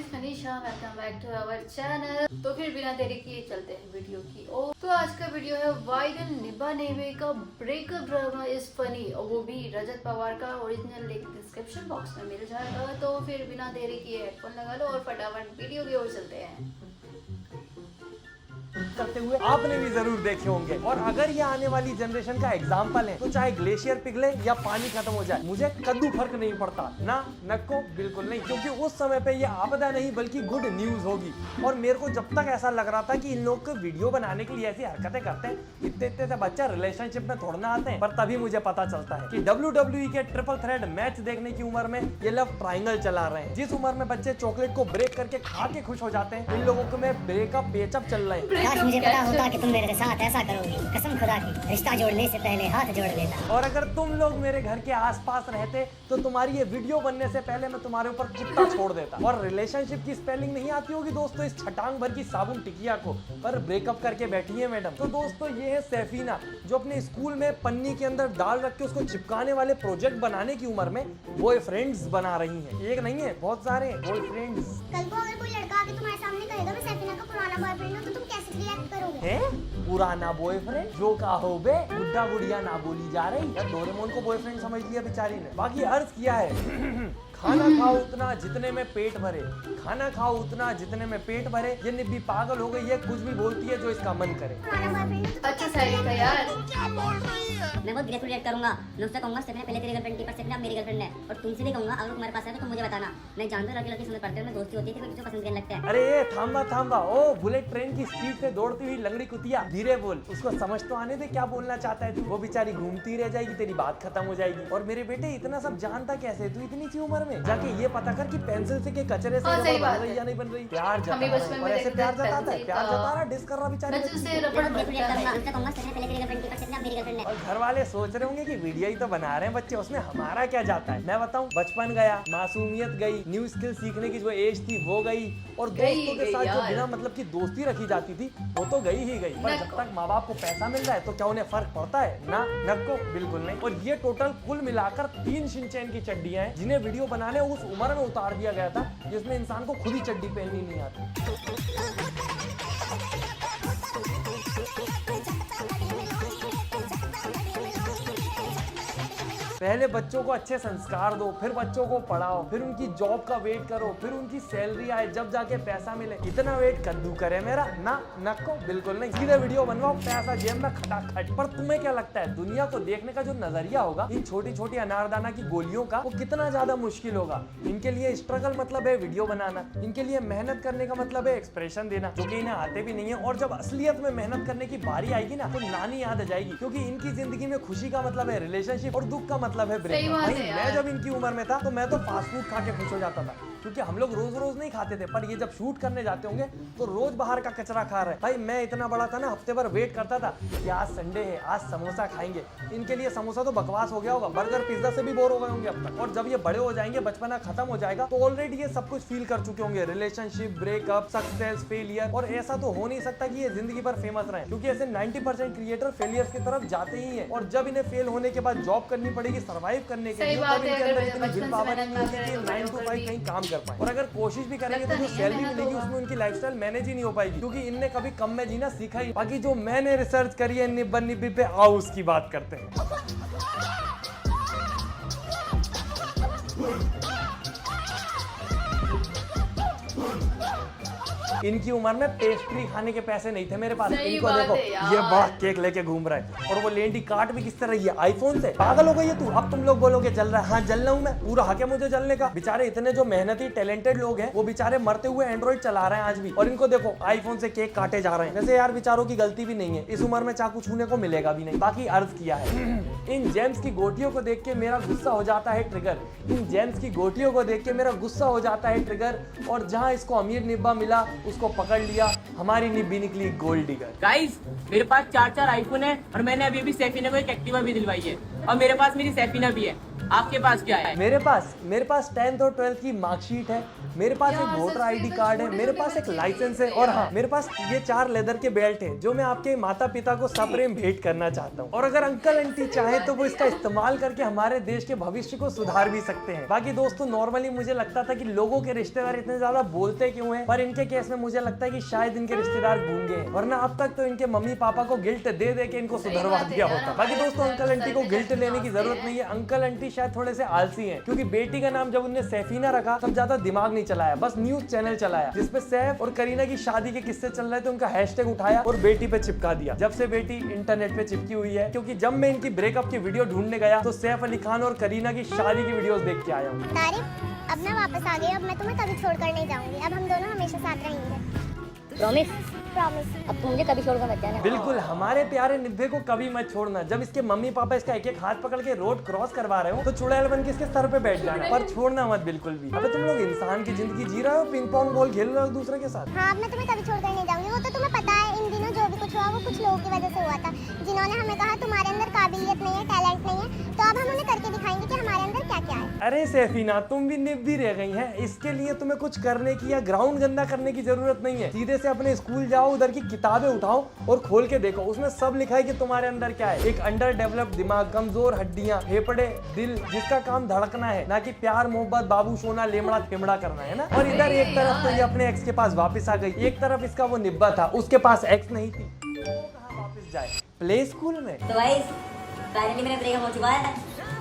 Manisha, welcome back to our channel. तो फिर बिना देरी किए चलते हैं वीडियो की ओर। तो आज का वीडियो है वायरल निभा नेवे का ब्रेकअप ड्रामा इज फनी, और वो भी रजत पवार का। ओरिजिनल लिंक डिस्क्रिप्शन बॉक्स में मिल जाएगा। तो फिर बिना देरी किए हेडफोन लगा लो और फटाफट वीडियो की ओर चलते हैं। करते हुए आपने भी जरूर देखे होंगे। और अगर ये आने वाली जनरेशन का एग्जाम्पल है तो चाहे ग्लेशियर पिघले या पानी खत्म हो जाए, मुझे कद्दू फर्क नहीं पड़ता ना, नको बिल्कुल नहीं, क्योंकि उस समय पे ये आपदा नहीं बल्कि गुड न्यूज होगी। और मेरे को जब तक ऐसा लग रहा था कि इन लोग को वीडियो बनाने के लिए ऐसी हरकतें करते हैं, इतने से बच्चा रिलेशनशिप में थोड़ना आते हैं। पर तभी मुझे पता चलता है कि WWE के ट्रिपल थ्रेड मैच देखने की उम्र में ये लव ट्रायंगल चला रहे हैं। जिस उम्र में बच्चे चॉकलेट को ब्रेक करके खा के खुश हो जाते हैं, इन लोगों को में ब्रेकअप पेचअप चल रहे हैं। काश मुझे पता होता कि तुम मेरे साथ ऐसा करोगी, कसम खुदा की रिश्ता जोड़ने से पहले हाथ जोड़ लेता। और अगर तुम लोग मेरे घर के आसपास रहते तो तुम्हारी ये वीडियो बनने से पहले मैं तुम्हारे ऊपर कुत्ता छोड़ देता। और रिलेशनशिप की स्पेलिंग नहीं आती होगी दोस्तों इस छटांग भर की साबुन टिकिया को, पर ब्रेकअप करके बैठी है मैडम। तो दोस्तों ये है सैफीना, जो अपने स्कूल में पन्नी के अंदर डाल रख के उसको चिपकाने वाले प्रोजेक्ट बनाने की उम्र में बॉयफ्रेंड्स बना रही है। एक नहीं है, बहुत सारे बॉयफ्रेंड्स। कल को अगर कोई लड़का आके तुम्हारे सामने कहेगा मैं सैफीना का पुराना बॉयफ्रेंड हूँ, तो तुम कैसे रिएक्ट करोगे? पुराना बॉयफ्रेंड जो का हो बे, बुढ़ा बुढ़िया ना बोली जा रही है। डोरेमोन को बॉयफ्रेंड समझ लिया बेचारी ने। बाकी अर्ज किया है खाना खाओ उतना जितने में पेट भरे, खाना खाओ उतना जितने में पेट भरे। ये निब्बी पागल हो गई है, कुछ भी बोलती है जो इसका मन करे। अच्छा सही था यार। मैं बहुत ग्रेटफुल रिएक्ट करूंगा। मैं उससे कहूंगा सैफीना पहले तेरी गर्लफ्रेंड थी, पर सैफीना मेरी गर्लफ्रेंड है। और तुमसे भी कहूंगा अगर तुम्हारे पास है तो तुम मुझे बताना। मैं जानता हूं लड़की समझ पड़ते हैं, मैं दोस्ती होती थी, मैं किसी को पसंद करने लगता है। अरे ये थांबा, ओ बुलेट ट्रेन की स्पीड से दौड़ती हुई लंगड़ी कुतिया, धीरे बोल, उसको समझ तो आने दे क्या बोलना चाहता है तू। वो बेचारी घूमती रह जाएगी, तेरी बात खत्म हो जाएगी। और मेरे बेटे इतना सब जानता कैसे तू इतनी सी उम्र में? जाके ये पता कर कि पेंसिल से के कचरे से रबर बन रही या नहीं बन रही। प्यार जता रहा है, और ऐसे प्यार जताता है, प्यार जता रहा, डिस कर रहा बेचारे। और घर वाले सोच रहे होंगे कि वीडियो ही तो बना रहे हैं बच्चे, उसमें हमारा क्या जाता है। मैं बताऊं, बचपन गया, मासूमियत गई, न्यू स्किल सीखने की जो एज थी वो गई, और दोस्तों के साथ जो बिना मतलब की दोस्ती रखी जाती थी वो तो गई ही गई। पर जब तक माँ बाप को पैसा मिल रहा है तो क्या उन्हें फर्क पड़ता है? ना, नको बिल्कुल नहीं। और ये टोटल कुल मिलाकर 3 शिनचैन की चड्डियां हैं, जिन्हें वीडियो बनाने उस उम्र में उतार दिया गया था जिसमें इंसान को खुद ही चड्डी पहननी नहीं आती। पहले बच्चों को अच्छे संस्कार दो, फिर बच्चों को पढ़ाओ, फिर उनकी जॉब का वेट करो, फिर उनकी सैलरी आए, जब जाके पैसा मिले। इतना वेट कद्दू करे मेरा? ना, नको बिल्कुल नहीं। सीधे वीडियो बनवाओ, पैसा जेब में खटाखट। पर तुम्हें क्या लगता है दुनिया को देखने का जो नजरिया होगा इन छोटी छोटी अनारदाना की गोलियों का, वो कितना ज्यादा मुश्किल होगा? इनके लिए स्ट्रगल मतलब है वीडियो बनाना, इनके लिए मेहनत करने का मतलब है एक्सप्रेशन देना, जो कि इन्हें आते भी नहीं है। और जब असलियत में मेहनत करने की बारी आएगी ना तो नानी याद आ जाएगी, क्योंकि इनकी जिंदगी में खुशी का मतलब है रिलेशनशिप और दुख का मतलब है ब्रेकअप। भाई मैं जब इनकी उम्र में था तो मैं तो फास्ट फूड खा के खुश हो जाता था, क्योंकि हम लोग रोज रोज नहीं खाते थे। पर ये जब शूट करने जाते होंगे तो रोज बाहर का कचरा खा रहे हैं। भाई मैं इतना बड़ा था ना, हफ्ते भर वेट करता था कि आज संडे है, आज समोसा खाएंगे। इनके लिए समोसा तो बकवास हो गया होगा, बर्गर पिज्जा से भी बोर हो गए होंगे अब तक। और जब ये बड़े हो जाएंगे, बचपना खत्म हो जाएगा, तो ऑलरेडी ये सब कुछ फील कर चुके होंगे, रिलेशनशिप, ब्रेकअप, सक्सेस, फेलियर। और ऐसा तो हो नहीं सकता कि ये जिंदगी भर फेमस रहे, क्योंकि ऐसे 90% क्रिएटर फेलियर्स की तरफ जाते ही है। और जब इन्हें फेल होने के बाद जॉब करनी पड़ेगी सर्वाइव करने के लिए, तब इनके अंदर इतनी विल पावर नहीं होती कि 9 to 5 कहीं काम कर पाए। और अगर कोशिश भी करेंगे तो जो सैलरी मिलेगी उसमें उनकी लाइफस्टाइल मैनेज ही नहीं हो पाएगी, क्योंकि इनने कभी कम में जीना सीखा ही। बाकी जो मैंने रिसर्च करी है निब्बन निब्बी पे, आओ उसकी बात करते हैं। इनकी उम्र में पेस्ट्री खाने के पैसे नहीं थे मेरे पास। इनको देखो ये बड़ा केक लेके घूम रहा है, और वो लेडी काट भी किस तरह ये आईफोन से। पागल हो गई है तू? अब तुम लोग बोलोगे जल रहा है, हाँ जल रहा हूँ मैं, पूरा हक है मुझे जलने का। बेचारे इतने जो मेहनती टैलेंटेड लोग हैं वो बेचारे मरते हुए एंड्रॉइड चला रहे हैं आज भी, और इनको देखो आईफोन से केक काटे जा रहे हैं। वैसे यार बेचारों की गलती भी नहीं है, इस उम्र में चाकू छूने को मिलेगा भी नहीं। बाकी अर्ज किया है इन जेम्स की गोटियों को देख के मेरा गुस्सा हो जाता है ट्रिगर, इन जेम्स की गोटियों को देख के मेरा गुस्सा हो जाता है ट्रिगर। और जहाँ इसको अमीर निब्बा मिला उसको पकड़ लिया, हमारी निब्बी निकली गोल्ड डिगर। गाइस मेरे पास 4 आईफोन है, और मैंने अभी सैफीना को एक एक्टिवा भी दिलवाई है, और मेरे पास मेरी सैफीना भी है। आपके पास क्या है? मेरे पास 10th और 12th की मार्कशीट है, मेरे पास यार, एक वोटर सच में आईडी इधर कार्ड है, छोटे मेरे से पास एक बच्चे लाइसेंस है, और हाँ, मेरे पास ये 4 लेदर के बेल्ट हैं जो मैं आपके माता पिता को सप्रेम भेंट करना चाहता हूँ। और अगर अंकल आंटी चाहे तो वो इसका इस्तेमाल करके हमारे देश के भविष्य को सुधार भी सकते हैं। बाकी दोस्तों, नॉर्मली मुझे लगता था कि लोगों के रिश्तेदार इतने ज्यादा बोलते क्यों हैं, पर इनके केस में मुझे लगता है कि शायद इनके रिश्तेदार गूंगे हैं, वरना अब तक तो इनके मम्मी पापा को गिल्ट दे दे के इनको सुधरवा दिया होता। बाकी दोस्तों, अंकल आंटी को गिल्ट लेने की जरूरत नहीं है। अंकल आंटी शायद थोड़े से आलसी हैं, क्योंकि बेटी का नाम जब उन्होंने सैफीना रखा तब ज्यादा दिमाग नहीं चलाया, बस न्यूज चैनल चलाया जिसपे सैफ और करीना की शादी के किस्से चल रहे थे, उनका हैशटैग उठाया और बेटी पे चिपका दिया। जब से बेटी इंटरनेट पे चिपकी हुई है, क्योंकि जब मैं इनकी ब्रेकअप की वीडियो ढूंढने गया तो सैफ अली खान और करीना की शादी की वीडियोस देख के आया हूँ। तारिक, अब मैं वापस आ गई, अब मैं तुम्हें कभी छोड़कर नहीं जाऊंगी, अब हम दोनों हमेशा साथ रहेंगे। प्रॉमिस? प्रॉमिस। अब तू मुझे कभी छोड़कर मत जाना। बिल्कुल, हमारे प्यारे निब्बे को कभी मत छोड़ना। जब इसके मम्मी पापा इसका एक एक हाथ पकड़ के रोड क्रॉस करवा रहे हो तो चुड़ैल बन के इसके सर पे बैठ जाना, पर छोड़ना मत बिल्कुल भी। अबे तुम लोग इंसान की जिंदगी जी रहे हो, पिंग पोंग बॉल खेल रहे हो दूसरे के साथ। हाँ, अब मैं तुम्हें कभी छोड़कर नहीं जाऊंगी। वो तो तुम्हें पता है, इन दिनों जो भी कुछ हुआ वो कुछ लोगों की वजह से हुआ था, जिन्होंने हमें कहा तुम्हारे अंदर काबिलियत नहीं है, टैलेंट नहीं है, तो अब हम उन्हें करके दिखाएंगे कि हमारे अंदर क्या क्या है। अरे सैफीना, तुम भी निब्बी रह गई हैं। इसके लिए तुम्हें कुछ करने की या ग्राउंड गंदा करने की जरूरत नहीं है। सीधे से अपने स्कूल जाओ, उधर की किताबें उठाओ और खोल के देखो, उसमें सब लिखा है कि तुम्हारे अंदर क्या है। एक अंडर डेवलप्ड दिमाग, कमजोर हड्डियां, फेफड़े, दिल जिसका काम धड़कना है, ना कि प्यार मोहब्बत बाबू सोना लेमड़ा थेमड़ा करना है ना। और इधर एक तरफ तो ये अपने एक्स के पास वापस आ गई, एक तरफ इसका वो निब्बा था, उसके पास एक्स नहीं थी, वो कहाँ वापस जाए, प्ले स्कूल में। तो गाइस, फाइनली मेरा ब्रेकअप हो चुका है,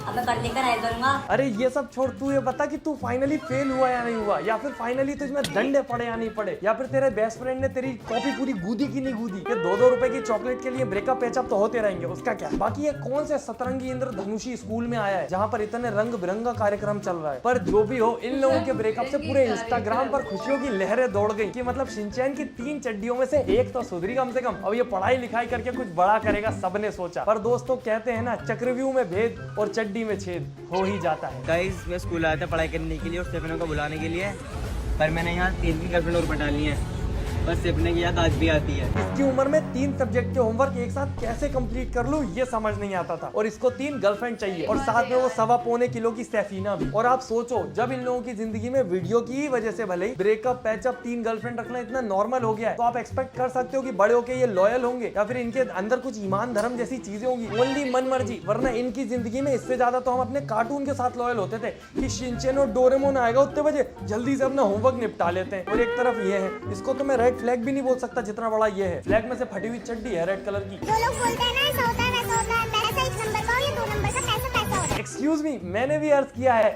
अब मैं पढ़ लिख कर आया करूंगा। अरे ये सब छोड़, तू ये बता कि तू फाइनली फेल हुआ या नहीं हुआ, या फिर फाइनली तुझमें डंडे पड़े या नहीं पड़े, या फिर तेरे बेस्ट फ्रेंड ने तेरी कॉपी पूरी गूदी की नहीं गूदी। ये 2-2 रुपए की चॉकलेट के लिए ब्रेकअप पेचअप तो होते रहेंगे, उसका क्या। बाकी ये कौन से सतरंगी इंद्रधनुषी स्कूल में आया है जहाँ पर इतने रंग बिरंगा कार्यक्रम चल रहा है। पर जो भी हो, इन लोगों के ब्रेकअप से पूरे इंस्टाग्राम पर खुशियों की लहरें दौड़ गई कि मतलब शिनचैन की 3 चड्डियों में से एक तो सुधरी कम से कम। अब ये पढ़ाई लिखाई करके कुछ बड़ा करेगा, सबने सोचा। पर दोस्तों, कहते हैं ना, चक्रव्यूह में भेद और चड्डी में छेद हो ही जाता है। गाइस, मैं स्कूल आया था पढ़ाई करने के लिए और सपनों को बुलाने के लिए, पर मैंने यहाँ 3 गर्लफ्रेंड और पटा ली है, बस सपने की याद आज भी आती है। इसकी उम्र में 3 सब्जेक्ट के होमवर्क एक साथ कैसे कंप्लीट कर लूं ये समझ नहीं आता था। और इसको 3 गर्लफ्रेंड चाहिए और साथ में वो 1.25 किलो की सैफीना भी। और आप सोचो, जब इन लोगों की जिंदगी में वीडियो की वजह से भले ही ब्रेकअप पैचअप 3 गर्लफ्रेंड रखना इतना नॉर्मल हो गया है, तो आप एक्सपेक्ट कर सकते हो कि बड़े होके ये लॉयल होंगे या फिर इनके अंदर कुछ ईमान धर्म जैसी चीजें होंगी, ओनली मन मर्जी। वरना इनकी जिंदगी में इससे ज्यादा तो हम अपने कार्टून के साथ लॉयल होते थे कि शिनचैन और डोरेमोन आएगा उतने बजे, जल्दी से अपना होमवर्क निपटा लेते हैं। और एक तरफ ये है, इसको तो मैं रेड फ्लैग भी नहीं बोल सकता जितना बड़ा ये है। फ्लैग में से फटी हुई चड्डी है रेड कलर की। जो लोग बोलते हैं ना, ऐसा होता है वैसा होता है, पैसा 1 नंबर का हो या 2 नंबर का, पैसा पैसा होता है। एक्सक्यूज मी, मैंने भी अर्ज किया है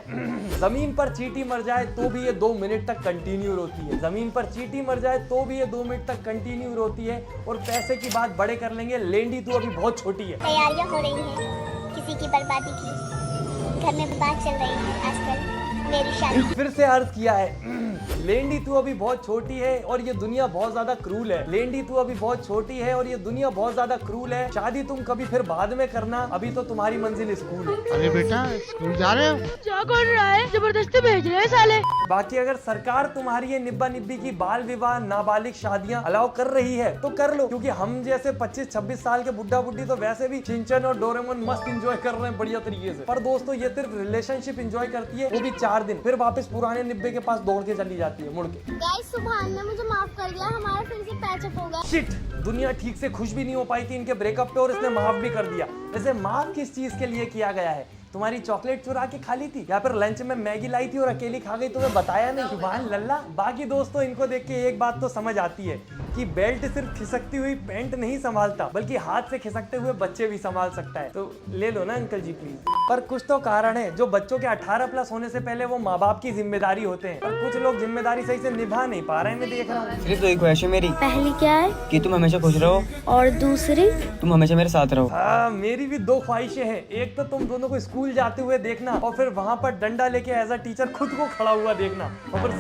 जमीन पर चींटी मर जाए तो भी ये 2 मिनट तक कंटिन्यू रोती है। जमीन पर चींटी मर जाए तो भी ये 2 मिनट तक कंटिन्यू रोती है। और पैसे की बात बड़े कर लेंगे, लेंडी तू अभी बहुत छोटी है। तैयारियां हो रही हैं किसी की बर्बादी की, घर में बात चल रही है आजकल, मेरी शादी। फिर से अर्ज किया है लेंडी तू अभी बहुत छोटी है और ये दुनिया बहुत ज्यादा क्रूल है। लेंडी तू अभी बहुत छोटी है और ये दुनिया बहुत ज्यादा क्रूल है। शादी तुम कभी फिर बाद में करना, अभी तो तुम्हारी मंजिल स्कूल है। अरे बेटा, स्कूल जा रहे हो? क्या कर रहा है? जबरदस्ती भेज रहे हैं साले। बाकी अगर सरकार तुम्हारी ये निब्बा निब्बी की बाल विवाह नाबालिग शादियां अलाउ कर रही है तो कर लो, क्योंकि हम जैसे 25-26 साल के बुड्ढा बुड्ढी तो वैसे भी शिनचैन और डोरेमोन मस्त एंजॉय कर रहे हैं बढ़िया तरीके से। पर दोस्तों, ये सिर्फ रिलेशनशिप एंजॉय करती है, वो भी 4 दिन, फिर वापस पुराने निब्बे के पास दौड़ के चली जाती है मुड़ के। गाइस, सुभान ने मुझे माफ कर दिया, हमारा फिर से पैचअप होगा। शिट, दुनिया ठीक से खुश भी नहीं हो पाई थी इनके ब्रेकअप पे और इसने माफ भी कर दिया। वैसे माफ किस चीज के लिए किया गया है? तुम्हारी चॉकलेट चुरा के खा ली थी या फिर लंच में मैगी लाई थी और अकेली खा गई, तुम्हें बताया नहीं? सुभान लल्ला। बाकी दोस्तों, इनको देख के एक बात तो समझ आती है कि बेल्ट सिर्फ खिसकती हुई पैंट नहीं संभालता, बल्कि हाथ से खिसकते हुए बच्चे भी संभाल सकता है। तो ले लो ना अंकल जी प्लीज। पर कुछ तो कारण है जो बच्चों के 18+ होने से पहले वो माँ बाप की जिम्मेदारी होते हैं, पर कुछ लोग जिम्मेदारी सही से निभा नहीं पा रहे हैं, मैं देख रहा हूँ। सिर्फ एक ख्वाहिश है मेरी, पहली क्या है? कि तुम हमेशा खुश रहो, और दूसरी? तुम हमेशा मेरे साथ रहो। हाँ, मेरी भी 2 ख्वाहिशें हैं। एक तो तुम दोनों को स्कूल जाते हुए देखना और फिर वहाँ पर डंडा लेके एज अ टीचर खुद को खड़ा हुआ देखना और फिर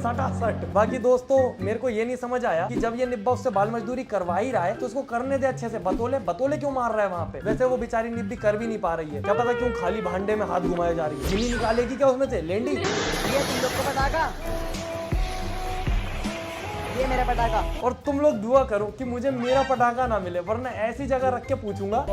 सटासट। बाकी दोस्तों, मेरे को ये नहीं समझ आया कि जब ये निब्बा उससे बाल मजदूरी करवा ही रहा है तो उसको करने दे अच्छे से। बतौले क्यों मार रहा है वहाँ पे? वैसे वो बेचारी निब्बी कर भी नहीं पा रही है, क्या पता क्यों खाली भांडे में हाथ घुमाए जा रही है। गिनी निकालेगी क्या उसमें से? लेंडी, ये तुम लोग को पटाखा, ये मेरा पटाखा। और तुम लोग दुआ करो कि मुझे मेरा पटाखा ना मिले, वरना ऐसी जगह रख के पूछूंगा।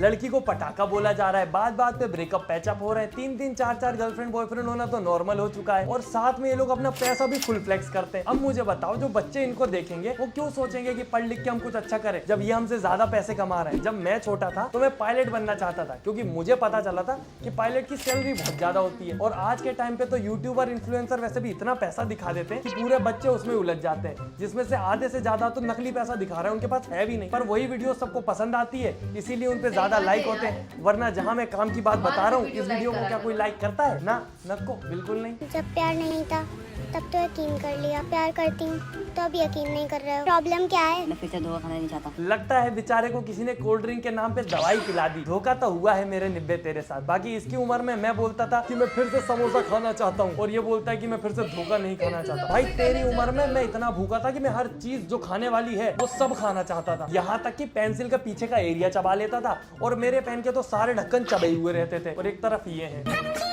लड़की को पटाखा बोला जा रहा है, बात बात पे ब्रेकअप पैचअप हो रहे हैं, 3-3 4-4 गर्लफ्रेंड बॉयफ्रेंड होना तो नॉर्मल हो चुका है और साथ में ये लोग अपना पैसा भी फुल फ्लेक्स करते हैं। अब मुझे बताओ जो बच्चे इनको देखेंगे वो क्यों सोचेंगे कि पढ़ लिख के हम कुछ अच्छा करें जब ये हमसे ज्यादा पैसे कमा रहे हैं। जब मैं छोटा था तो मैं पायलट बनना चाहता था क्योंकि मुझे पता चला था कि पायलट की सैलरी बहुत ज्यादा होती है और आज के टाइम पे तो यूट्यूबर इन्फ्लुएंसर वैसे भी इतना पैसा दिखा देते हैं कि पूरे बच्चे उसमें उलझ जाते हैं, जिसमें से आधे से ज्यादा तो नकली पैसा दिखा रहे हैं, उनके पास है भी नहीं, पर वही वीडियो सबको पसंद आती है इसीलिए उन पे ज्यादा लाइक होते हैं। वरना जहां मैं काम की बात बता रहा हूँ इस वीडियो को क्या कोई लाइक करता है? ना नको, बिल्कुल नहीं। जब प्यार नहीं था तब तो यकीन कर लिया, प्यार करती हूँ तो अब यकीन नहीं कर रहे हो। प्रॉब्लम क्या है? मैं फिर से धोखा खाना नहीं चाहता। लगता है बेचारे को किसी ने कोल्ड ड्रिंक के नाम पे दवाई पिला दी। धोखा तो हुआ है मेरे निब्बे तेरे साथ। बाकी इसकी उम्र में मैं बोलता था कि मैं फिर से समोसा खाना चाहता हूँ और ये बोलता है कि मैं फिर से धोखा नहीं खाना चाहता। भाई तेरी उम्र में मैं इतना भूखा था कि मैं हर चीज जो खाने वाली है वो सब खाना चाहता था, यहाँ तक कि पेंसिल का पीछे का एरिया चबा लेता था और मेरे पेन के तो सारे ढक्कन चबे हुए रहते थे। और एक तरफ ये है।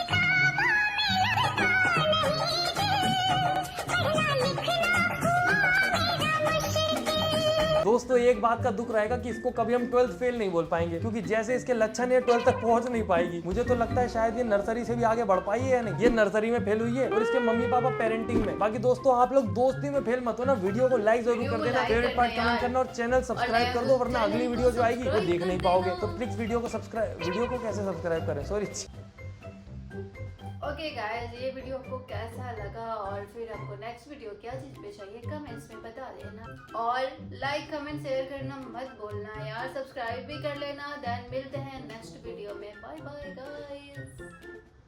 दोस्तों एक बात का दुख रहेगा कि इसको कभी हम 12th फेल नहीं बोल पाएंगे क्योंकि जैसे इसके लक्षण है 12th तक पहुंच नहीं पाएगी। मुझे तो लगता है शायद ये नर्सरी से भी आगे बढ़ पाई है या नहीं। ये नर्सरी में फेल हुई है और इसके मम्मी पापा पेरेंटिंग में। बाकी दोस्तों आप लोग दोस्ती में फेल मत हो ना। वीडियो को लाइक जरूर कर देना, फेवरेट पार्ट कमेंट करना और चैनल सब्सक्राइब कर दो वरना अगली वीडियो जो आएगी वो देख नहीं पाओगे। तो प्लीज वीडियो को कैसे सब्सक्राइब करें, सॉरी। ओके गाइस, ये वीडियो आपको कैसा लगा और फिर आपको नेक्स्ट वीडियो क्या चीज पे चाहिए कमेंट्स में बता देना और लाइक कमेंट शेयर करना मत भूलना यार, सब्सक्राइब भी कर लेना। देन मिलते हैं नेक्स्ट वीडियो में। Bye bye guys.